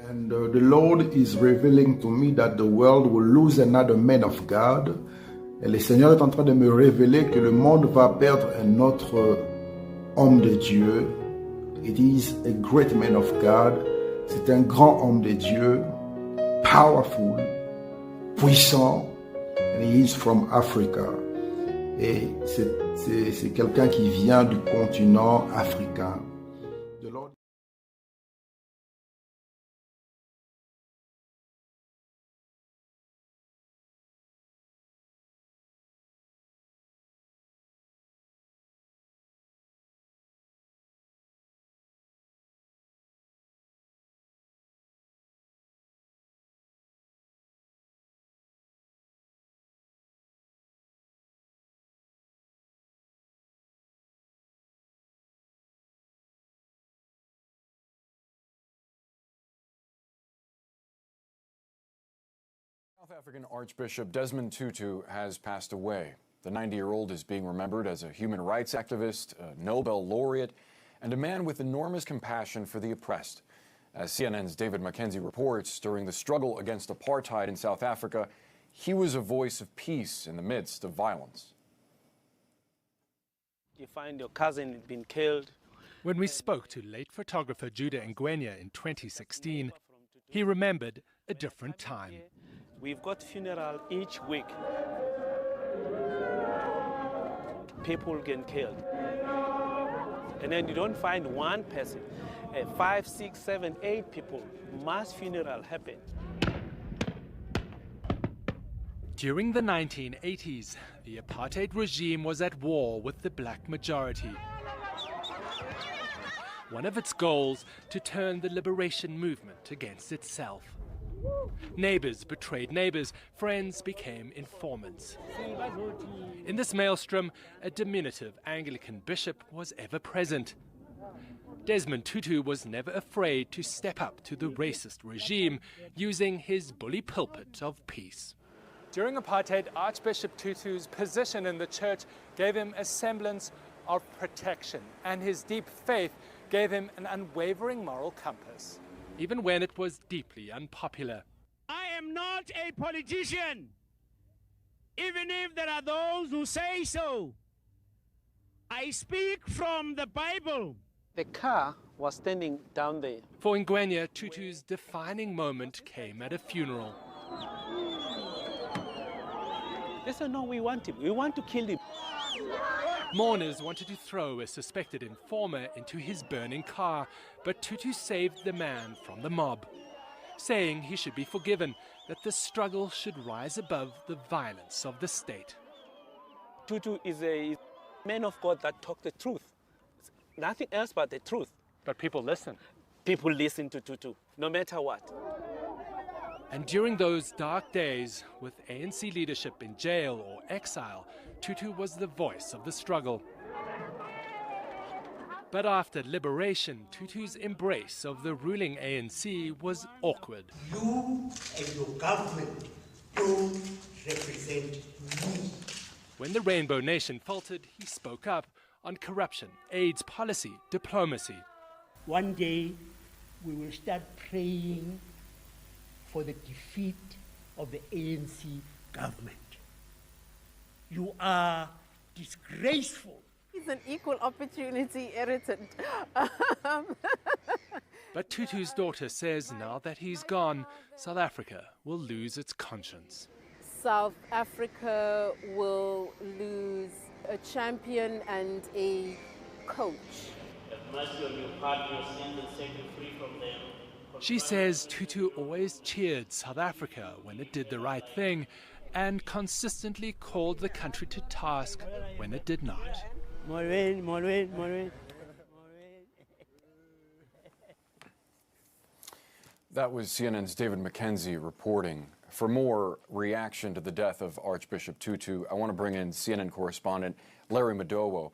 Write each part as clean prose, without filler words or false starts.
And the Lord is revealing to me that the world will lose another man of God. Et le Seigneur est en train de me révéler que le monde va perdre un autre homme de Dieu. It is a great man of God. C'est un grand homme de Dieu, powerful, puissant. And he is from Africa. Et c'est quelqu'un qui vient du continent africain. The Lord South African Archbishop Desmond Tutu has passed away. The 90-year-old is being remembered as a human rights activist, a Nobel laureate, and a man with enormous compassion for the oppressed. As CNN's David Mackenzie reports, during the struggle against apartheid in South Africa, he was a voice of peace in the midst of violence. You find your cousin being killed. When we spoke to late photographer Judah Ngwenya in 2016, he remembered a different time. We've got funeral each week. People get killed. And then you don't find one person. 5, 6, 7, 8 people. Mass funeral happen. During the 1980s, the apartheid regime was at war with the black majority. One of its goals, to turn the liberation movement against itself. Neighbors betrayed neighbors, friends became informants. In this maelstrom, a diminutive Anglican bishop was ever present. Desmond Tutu was never afraid to step up to the racist regime, using his bully pulpit of peace. During apartheid, Archbishop Tutu's position in the church gave him a semblance of protection, and his deep faith gave him an unwavering moral compass, even when it was deeply unpopular. I am not a politician, even if there are those who say so. I speak from the Bible. The car was standing down there. For Ngwenya, Tutu's defining moment came at a funeral. They said, no, we want him. We want to kill him. Mourners wanted to throw a suspected informer into his burning car, but Tutu saved the man from the mob, saying he should be forgiven, that the struggle should rise above the violence of the state. Tutu is a man of God that talks the truth. Nothing else but the truth. But people listen. People listen to Tutu, no matter what. And during those dark days, with ANC leadership in jail or exile, Tutu was the voice of the struggle. But after liberation, Tutu's embrace of the ruling ANC was awkward. You and your government don't represent me. When the Rainbow Nation faltered, he spoke up on corruption, AIDS policy, diplomacy. One day, we will start praying for the defeat of the ANC government. You are disgraceful. He's an equal opportunity irritant. But Tutu's daughter says now that he's gone, South Africa will lose its conscience. South Africa will lose a champion and a coach. Have mercy on your pardon your sins and set you free from them. She says Tutu always cheered South Africa when it did the right thing and consistently called the country to task when it did not. That was CNN's David Mackenzie reporting. For more reaction to the death of Archbishop Tutu, I want to bring in CNN correspondent Larry Madowo.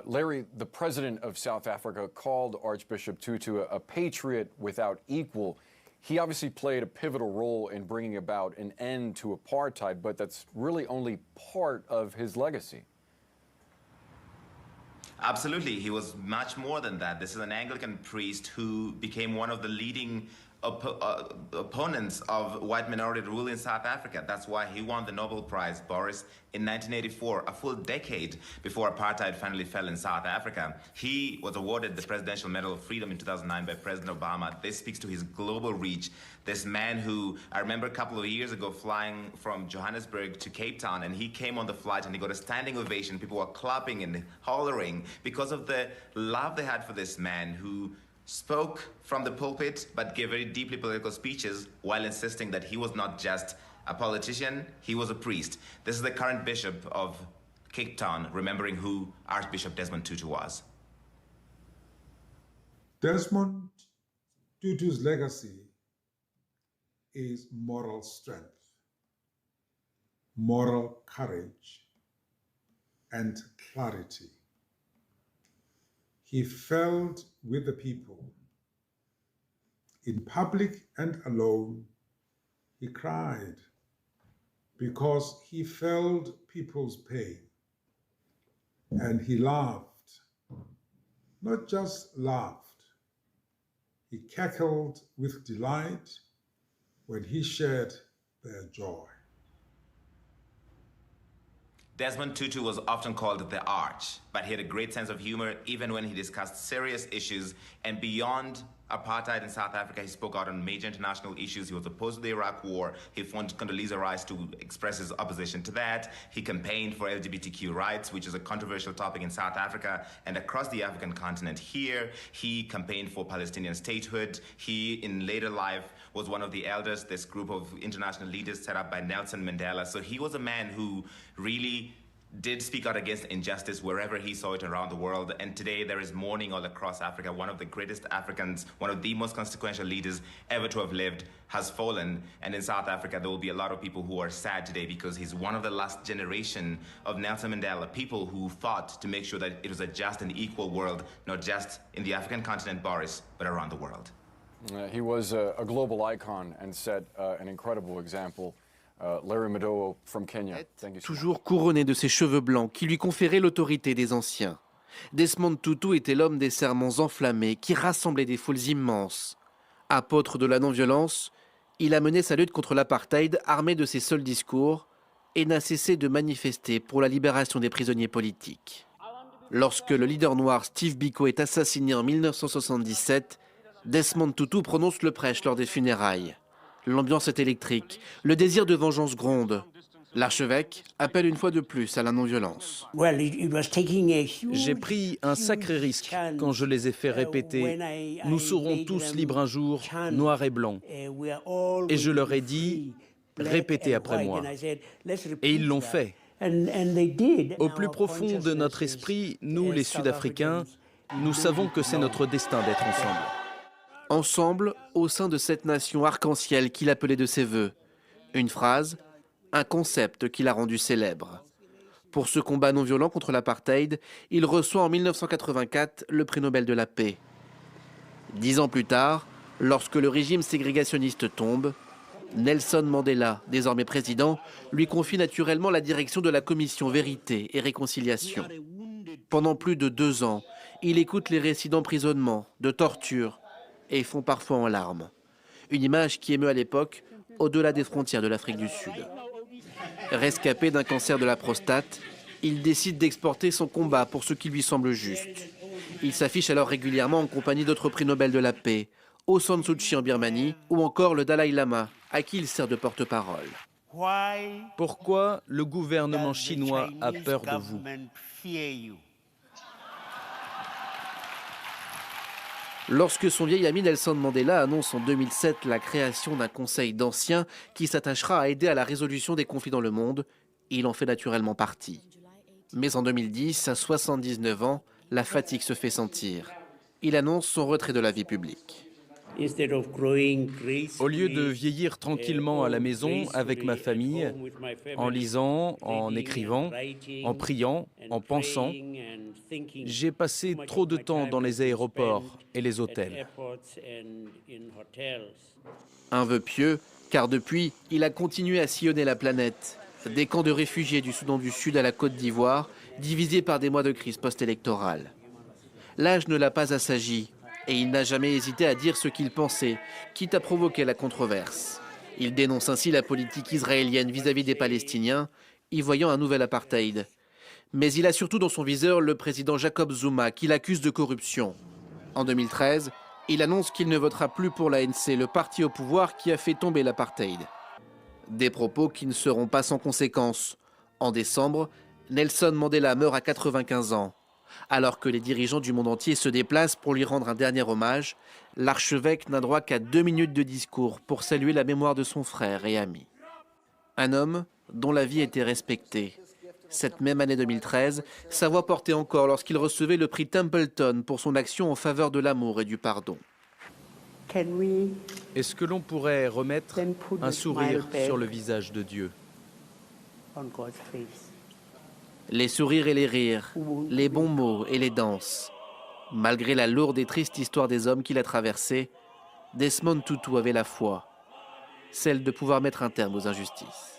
Larry, the president of South Africa called Archbishop Tutu a patriot without equal. He obviously played a pivotal role in bringing about an end to apartheid, but that's really only part of his legacy. Absolutely. He was much more than that. This is an Anglican priest who became one of the leading opponents of white minority rule in South Africa. That's why he won the Nobel Prize, Boris, in 1984, a full decade before apartheid finally fell in South Africa. He was awarded the Presidential Medal of Freedom in 2009 by President Obama. This speaks to his global reach. This man who, I remember a couple of years ago flying from Johannesburg to Cape Town, and he came on the flight and he got a standing ovation. People were clapping and hollering because of the love they had for this man who spoke from the pulpit but gave very deeply political speeches while insisting that he was not just a politician, he was a priest. This is the current bishop of Cape Town, remembering who Archbishop Desmond Tutu was. Desmond Tutu's legacy is moral strength, moral courage, and clarity. He felt with the people. In public and alone, he cried because he felt people's pain. And he laughed, not just laughed, he cackled with delight when he shared their joy. Desmond Tutu was often called the Arch, but he had a great sense of humor even when he discussed serious issues. And beyond apartheid in South Africa, he spoke out on major international issues. He was opposed to the Iraq War. He formed Condoleezza Rice to express his opposition to that. He campaigned for LGBTQ rights, which is a controversial topic in South Africa and across the African continent here. He campaigned for Palestinian statehood. He, in later life, was one of the elders, this group of international leaders set up by Nelson Mandela. So he was a man who really did speak out against injustice wherever he saw it around the world. And today there is mourning all across Africa. One of the greatest Africans, one of the most consequential leaders ever to have lived has fallen. And in South Africa, there will be a lot of people who are sad today because he's one of the last generation of Nelson Mandela, people who fought to make sure that it was a just and equal world, not just in the African continent, Boris, but around the world. He was a global icon and set an incredible example. Larry Madowo from Kenya. Thank you so much. Toujours couronné de ses cheveux blancs qui lui conféraient l'autorité des anciens. Desmond Tutu était l'homme des sermons enflammés qui rassemblaient des foules immenses. Apôtre de la non-violence, il a mené sa lutte contre l'apartheid armé de ses seuls discours et n'a cessé de manifester pour la libération des prisonniers politiques. Lorsque le leader noir Steve Biko est assassiné en 1977, Desmond Tutu prononce le prêche lors des funérailles. L'ambiance est électrique, le désir de vengeance gronde. L'archevêque appelle une fois de plus à la non-violence. J'ai pris un sacré risque quand je les ai fait répéter « Nous serons tous libres un jour, noir et blanc ». Et je leur ai dit « Répétez après moi ». Et ils l'ont fait. Au plus profond de notre esprit, nous les Sud-Africains, nous savons que c'est notre destin d'être ensemble. Ensemble, au sein de cette nation arc-en-ciel qu'il appelait de ses voeux. Une phrase, un concept qu'il a rendu célèbre. Pour ce combat non violent contre l'apartheid, il reçoit en 1984 le prix Nobel de la paix. 10 ans plus tard, lorsque le régime ségrégationniste tombe, Nelson Mandela, désormais président, lui confie naturellement la direction de la commission Vérité et Réconciliation. Pendant plus de 2 ans, il écoute les récits d'emprisonnement, de torture, et fond parfois en larmes. Une image qui émeut à l'époque, au-delà des frontières de l'Afrique du Sud. Rescapé d'un cancer de la prostate, il décide d'exporter son combat pour ce qui lui semble juste. Il s'affiche alors régulièrement en compagnie d'autres prix Nobel de la paix, Aung San Suu Kyi en Birmanie, ou encore le Dalai Lama, à qui il sert de porte-parole. Pourquoi le gouvernement chinois a peur de vous ? Lorsque son vieil ami Nelson Mandela annonce en 2007 la création d'un conseil d'anciens qui s'attachera à aider à la résolution des conflits dans le monde, il en fait naturellement partie. Mais en 2010, à 79 ans, la fatigue se fait sentir. Il annonce son retrait de la vie publique. Au lieu de vieillir tranquillement à la maison avec ma famille, en lisant, en écrivant, en priant, en pensant, j'ai passé trop de temps dans les aéroports et les hôtels. Un vœu pieux, car depuis, il a continué à sillonner la planète. Des camps de réfugiés du Soudan du Sud à la Côte d'Ivoire, divisés par des mois de crise post-électorale. L'âge ne l'a pas assagi. Et il n'a jamais hésité à dire ce qu'il pensait, quitte à provoquer la controverse. Il dénonce ainsi la politique israélienne vis-à-vis des Palestiniens, y voyant un nouvel apartheid. Mais il a surtout dans son viseur le président Jacob Zuma, qu'il accuse de corruption. En 2013, il annonce qu'il ne votera plus pour l'ANC, le parti au pouvoir qui a fait tomber l'apartheid. Des propos qui ne seront pas sans conséquences. En décembre, Nelson Mandela meurt à 95 ans. Alors que les dirigeants du monde entier se déplacent pour lui rendre un dernier hommage, l'archevêque n'a droit qu'à 2 minutes de discours pour saluer la mémoire de son frère et ami. Un homme dont la vie était respectée. Cette même année 2013, sa voix portait encore lorsqu'il recevait le prix Templeton pour son action en faveur de l'amour et du pardon. Est-ce que l'on pourrait remettre un sourire sur le visage de Dieu? Les sourires et les rires, les bons mots et les danses. Malgré la lourde et triste histoire des hommes qu'il a traversée, Desmond Tutu avait la foi, celle de pouvoir mettre un terme aux injustices.